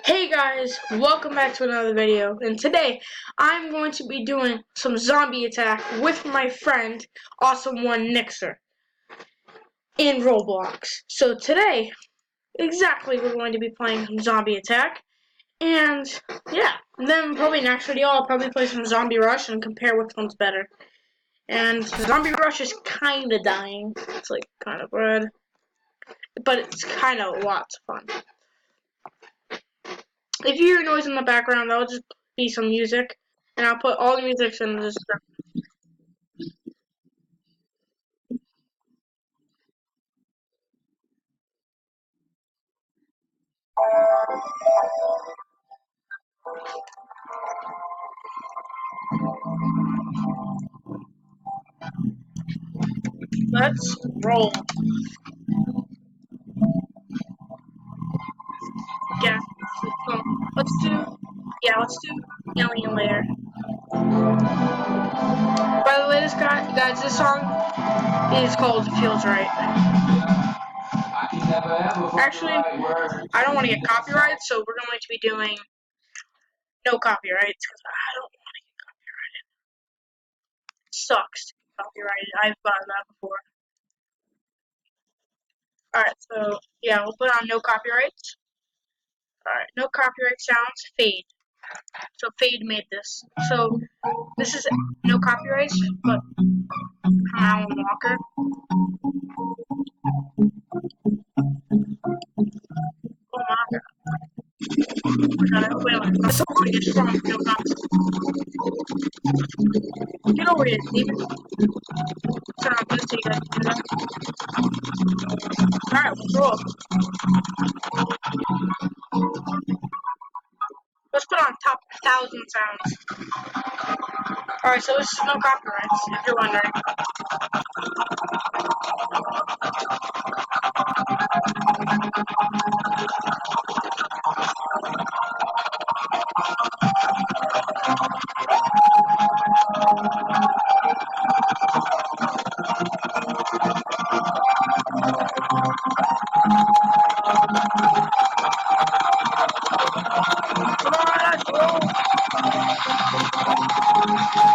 Hey guys, welcome back to another video, and today I'm going to be doing some zombie attack with my friend Awesome One Nixer in Roblox. So today, exactly, we're going to be playing some zombie attack, and yeah, then probably next video I'll probably play some zombie rush and compare which one's better. And zombie rush is kinda dying. It's like kinda red, but it's kinda lots of fun. If you hear noise in the background, that'll just be some music, and I'll put all the music in the description. Let's roll. Yeah, let's do Alien Lair. By the way, guys, this song is called Feels Right. Actually, I don't want to get copyrighted, so we're going to be doing no copyrights because I don't want to get copyrighted. It sucks to get copyrighted. I've gotten that before. Alright, so yeah, we'll put on no copyrights. Alright, no copyright sounds, fade. So Fade made this. So this is no copyrights, but Alan Walker. Oh my god. Wait, this is going to get strong. No copyrights. Get over here, demon. Turn on this so you guys can do that. Alright, let's roll. Let's put on top 1,000 sounds. Alright, so this is no copyrights, if you're wondering. Come on, let's roll.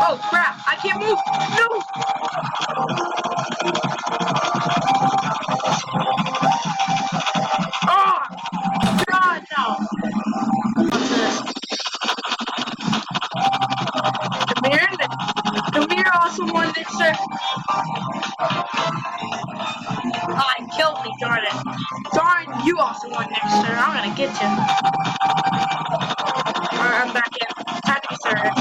Oh crap, I can't move. No! Oh! God, no! What's this? Come here, Awesome One Nixer. Ah, he killed me, darn it. Darn you, Awesome One Nixer. I'm gonna get you. Alright, I'm back in. Time to be serious.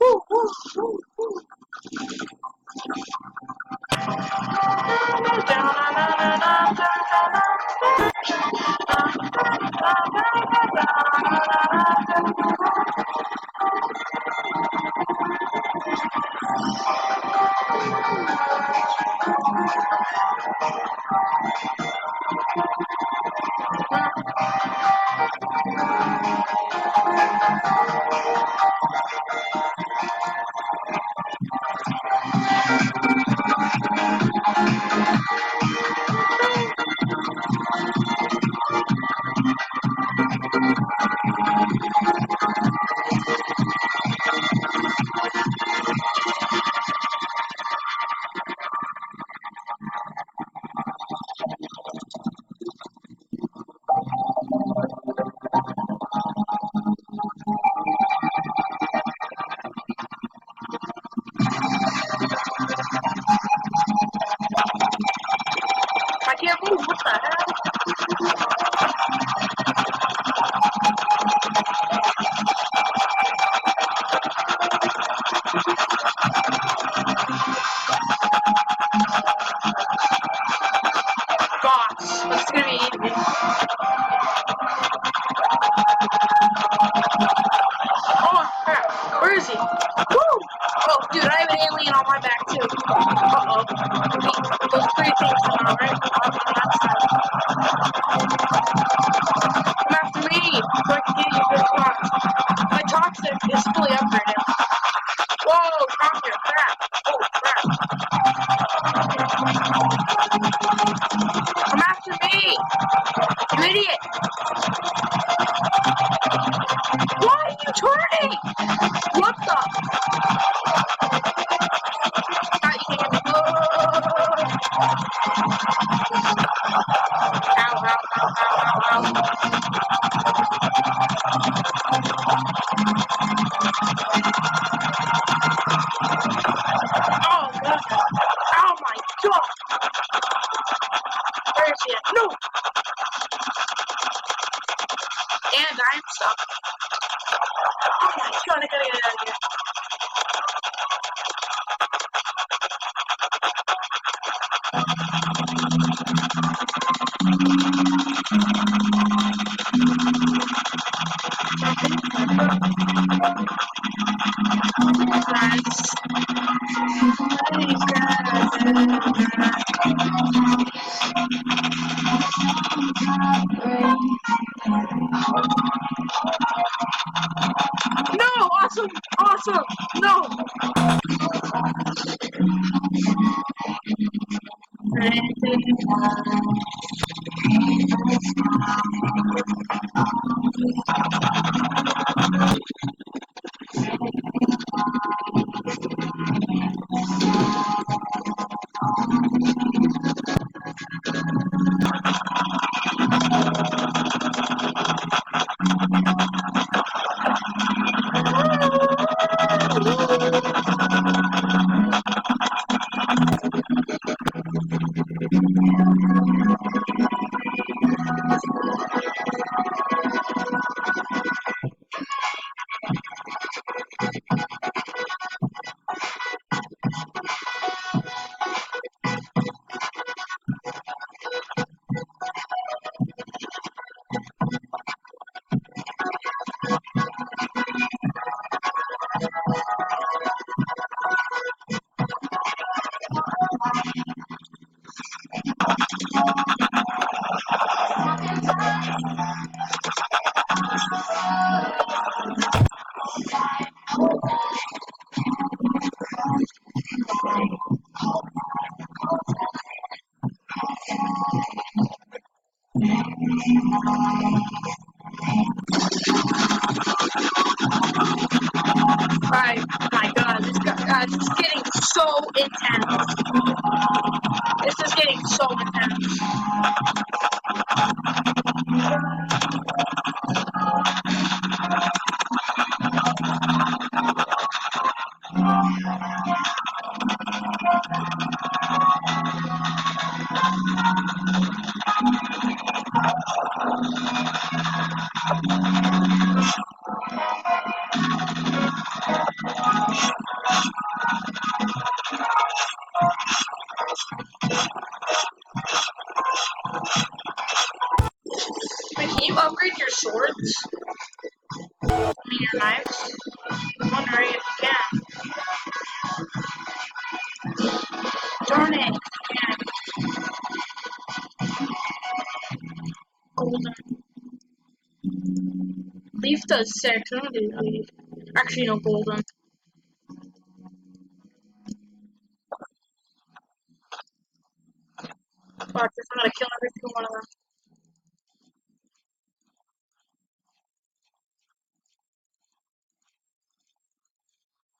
Woo, woo, woo, woo. I can't move, what the hell? Boss, it's gonna be easy. Oh crap, where is he? Woo! Oh dude, I have an alien on my back too. Uh-oh. Those three things are right on that side. Come after me, so I can get you. And I'm stuck. Oh my god, I gotta get out of here. No, awesome, awesome, no. Alright, oh my god, this is getting so intense. This is getting so intense. Wait, can you upgrade your swords? I mean, your knives? I'm wondering if you can. Darn it, you can't. Golden. Leaf does 6. I'm gonna do leaf. Actually, no, golden. Watch this, I'm gonna kill every single one of them.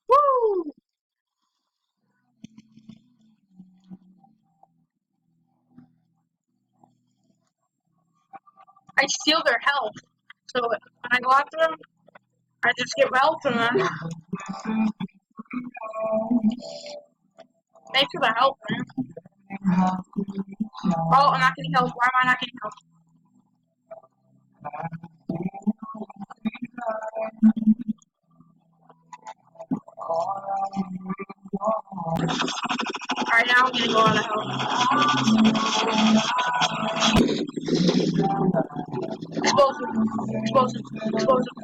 Woo! I steal their health. So when I go after them, I just get health from them. Thanks for the help, man. Oh, I'm not getting health. Why am I not getting health? Alright, now I'm gonna go out of health. Explosive. Explosive. Explosive.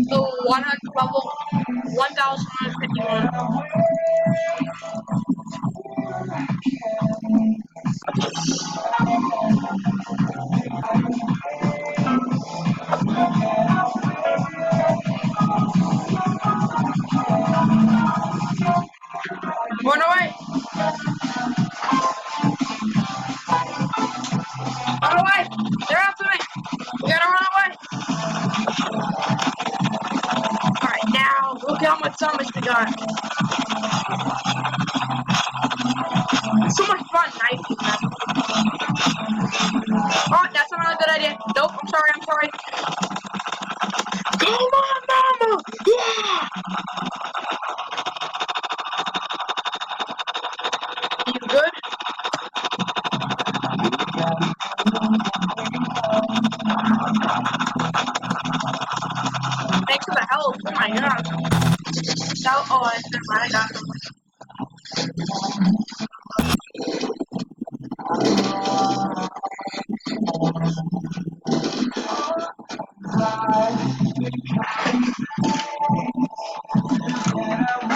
So 100 level 1151. Run away! Run away! They're after me! We gotta run away! Alright, now look how much zombies we got. It's so much fun knifing them. Oh, that's not a good idea. Nope, I'm sorry, I'm sorry. You good? Thanks for the help. Oh my god. That, oh, never mind. I got it.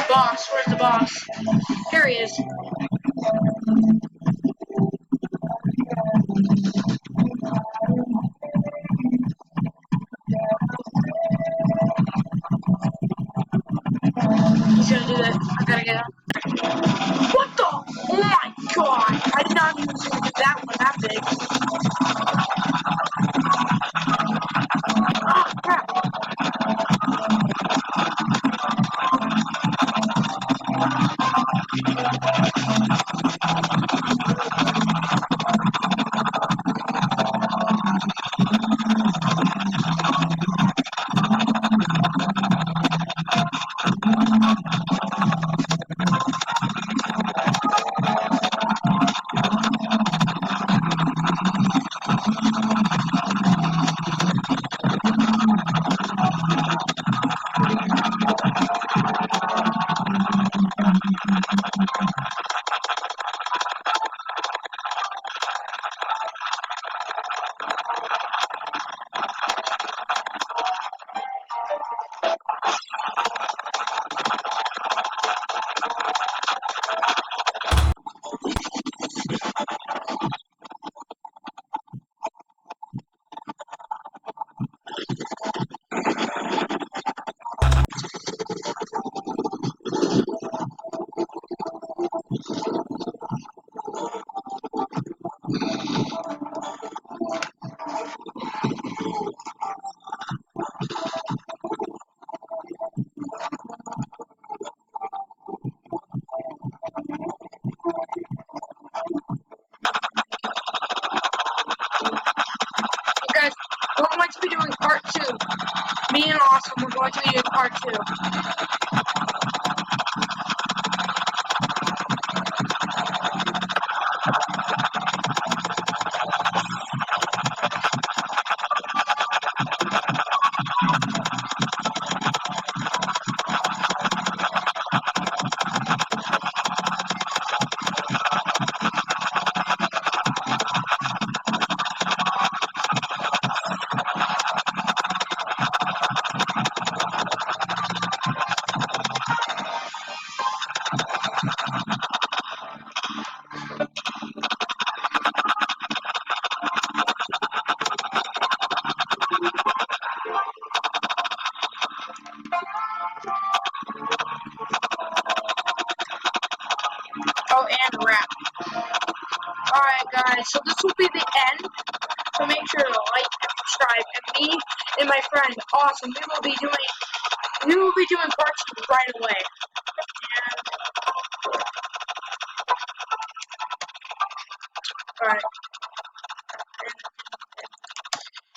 Boss, where's the boss? Here he is. He's gonna do that. I gotta get him. What the? Oh my god! I did not think he was gonna do that one that big. Oh crap! Guys, we're going to be doing part 2. Me and Awesome, we're going to be doing part 2. Oh, and rap. Alright, guys, so this will be the end. So make sure to like and subscribe. And me and my friend, Awesome, we will be doing part 2 right away. And, alright.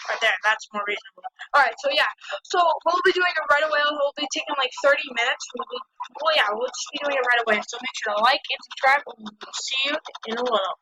Right there, that's more reasonable. Alright, so yeah. So we'll be doing it right away. It'll be taking like 30 minutes. We'll just be doing it right away. So make sure to like and subscribe, and we'll see you in a little.